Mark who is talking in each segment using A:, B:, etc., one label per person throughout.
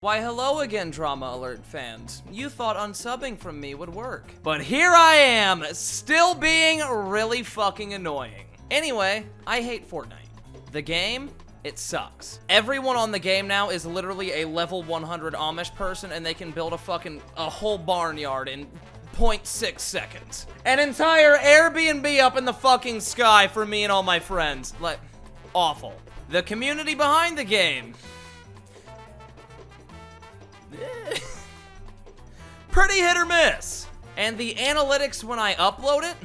A: Why hello again, Drama Alert fans. You thought unsubbing from me would work. But here I am, still being really fucking annoying. Anyway, I hate Fortnite. The game, it sucks. Everyone on the game now is literally a level 100 Amish person and they can build a whole barnyard in 0.6 seconds. An entire Airbnb up in the fucking sky for me and all my friends. Like, awful. The community behind the game. Pretty hit or miss. And the analytics when I upload it,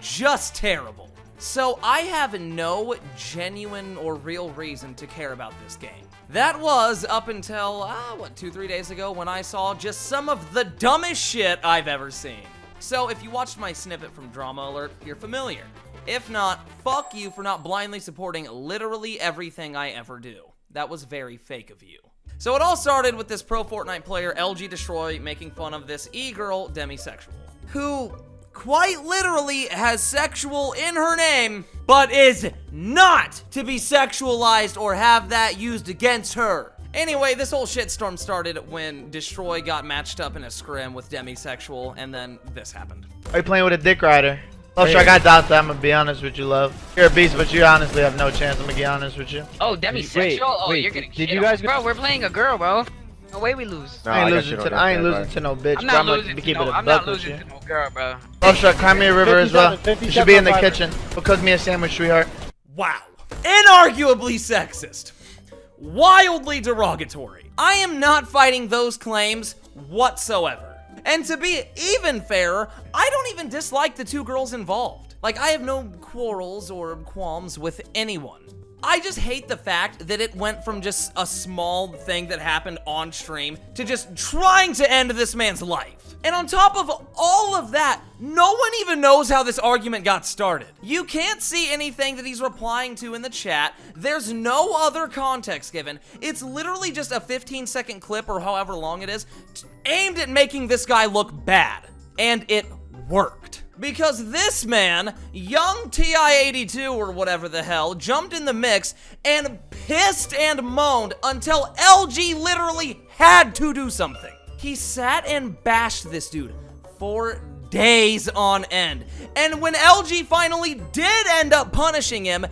A: just terrible. So I have no genuine or real reason to care about this game. That was up until, 2-3 days ago when I saw just some of the dumbest shit I've ever seen. So if you watched my snippet from Drama Alert, you're familiar. If not, fuck you for not blindly supporting literally everything I ever do. That was very fake of you. So it all started with this pro Fortnite player, LG Destroy, making fun of this e-girl demisexual, who quite literally has sexual in her name, but is not to be sexualized or have that used against her. Anyway, this whole shitstorm started when Destroy got matched up in a scrim with demisexual, and then this happened.
B: Are you playing with a dick rider? Love, I got doubts that I'm gonna be honest with you, love. You're a beast, but you honestly have no chance. I'm gonna be honest with you.
C: Oh, demisexual? Wait, you're getting
D: did
C: shit
D: you guys
C: on. Bro, we're playing a girl, bro. No way we lose.
D: No,
B: I ain't losing to no bitch.
C: I'm not
B: bro.
C: losing to
B: I'm
C: no girl, bro.
B: Love Struck, cry me a river as well.
D: 57,
B: You should be in the
D: 57.
B: kitchen. But cook me a sandwich, sweetheart.
A: Wow. Inarguably sexist. Wildly derogatory. I am not fighting those claims whatsoever. And to be even fairer, I don't even dislike the two girls involved. Like, I have no quarrels or qualms with anyone. I just hate the fact that it went from just a small thing that happened on stream to just trying to end this man's life. And on top of all of that, no one even knows how this argument got started. You can't see anything that he's replying to in the chat. There's no other context given. It's literally just a 15-second clip or however long it is aimed at making this guy look bad. And it worked. Because this man, young TI-82 or whatever the hell, jumped in the mix and pissed and moaned until LG literally had to do something. He sat and bashed this dude for days on end. And when LG finally did end up punishing him,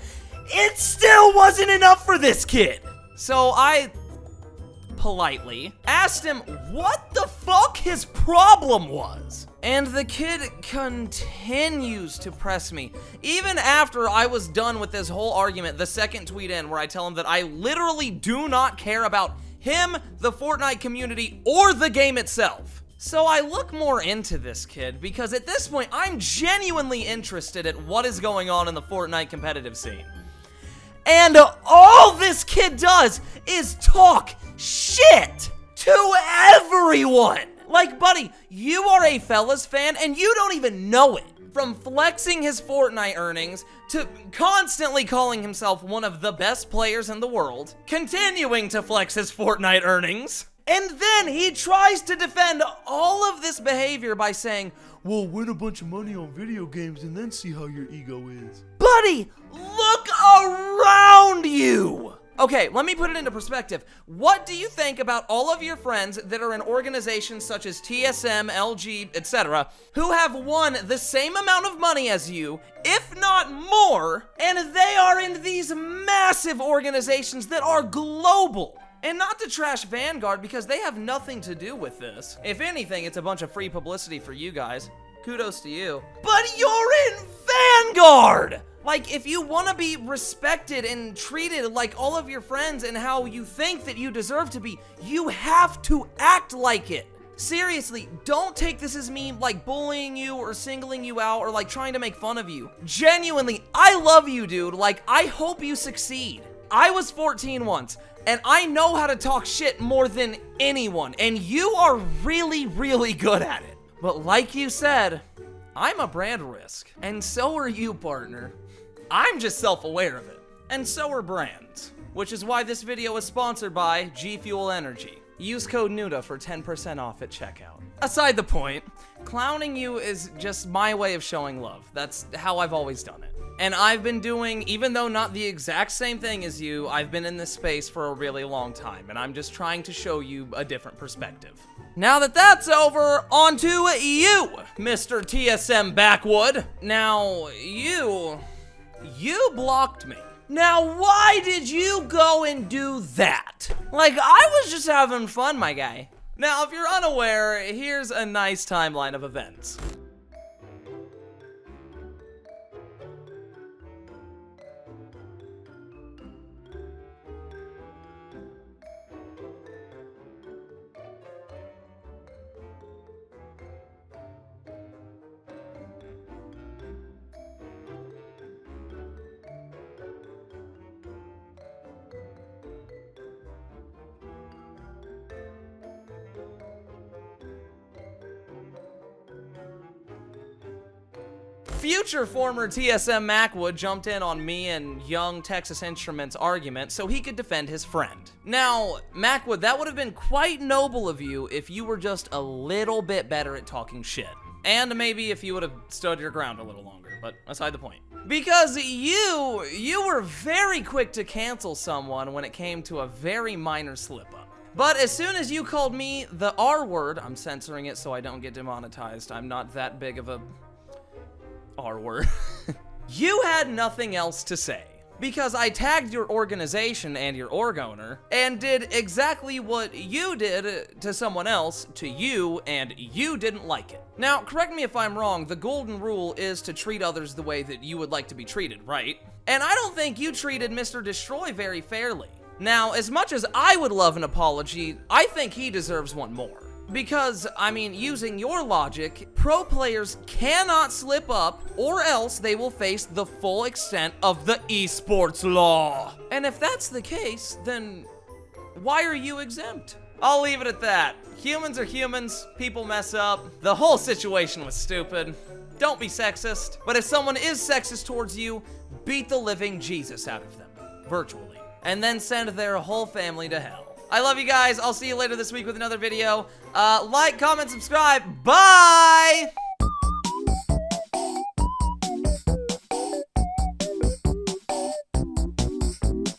A: it still wasn't enough for this kid. So I politely asked him what the fuck his problem was. And the kid continues to press me. Even after I was done with this whole argument, the second tweet in where I tell him that I literally do not care about him, the Fortnite community, or the game itself. So I look more into this kid because at this point, I'm genuinely interested at what is going on in the Fortnite competitive scene. And all this kid does is talk shit to everyone. Like, buddy, you are a Fellas fan and you don't even know it. From flexing his Fortnite earnings to constantly calling himself one of the best players in the world, continuing to flex his Fortnite earnings, and then he tries to defend all of this behavior by saying, well, win a bunch of money on video games and then see how your ego is. Buddy, look around you! Okay, let me put it into perspective. What do you think about all of your friends that are in organizations such as TSM, LG, etc., who have won the same amount of money as you, if not more, and they are in these massive organizations that are global? And not to trash Vanguard because they have nothing to do with this. If anything, it's a bunch of free publicity for you guys. Kudos to you. But you're in Vanguard! Like, if you want to be respected and treated like all of your friends and how you think that you deserve to be, you have to act like it. Seriously, don't take this as me, like, bullying you or singling you out or, like, trying to make fun of you. Genuinely, I love you, dude. Like, I hope you succeed. I was 14 once, and I know how to talk shit more than anyone, and you are really, really good at it. But like you said, I'm a brand risk, and so are you, partner. I'm just self-aware of it. And so are brands. Which is why this video is sponsored by G Fuel Energy. Use code Nudah for 10% off at checkout. Aside the point, clowning you is just my way of showing love. That's how I've always done it. And I've been doing, even though not the exact same thing as you, I've been in this space for a really long time, and I'm just trying to show you a different perspective. Now that that's over, on to you, Mr. TSM Mackwood. Now, you blocked me. Now, why did you go and do that? Like, I was just having fun, my guy. Now, if you're unaware, here's a nice timeline of events. Future former TSM Mackwood jumped in on me and young Texas Instruments' argument so he could defend his friend. Now, Mackwood, that would have been quite noble of you if you were just a little bit better at talking shit. And maybe if you would have stood your ground a little longer, but aside the point. Because you were very quick to cancel someone when it came to a very minor slip-up. But as soon as you called me the R word, I'm censoring it so I don't get demonetized. I'm not that big of a R word. You had nothing else to say. Because I tagged your organization and your org owner and did exactly what you did to someone else to you, and you didn't like it. Now, correct me if I'm wrong, the golden rule is to treat others the way that you would like to be treated, right? And I don't think you treated Mr. Destroy very fairly. Now, as much as I would love an apology, I think he deserves one more. Because, I mean, using your logic, pro players cannot slip up or else they will face the full extent of the esports law. And if that's the case, then why are you exempt? I'll leave it at that. Humans are humans, people mess up. The whole situation was stupid. Don't be sexist. But if someone is sexist towards you, beat the living Jesus out of them, virtually. And then send their whole family to hell. I love you guys. I'll see you later this week with another video. Like, comment, subscribe. Bye!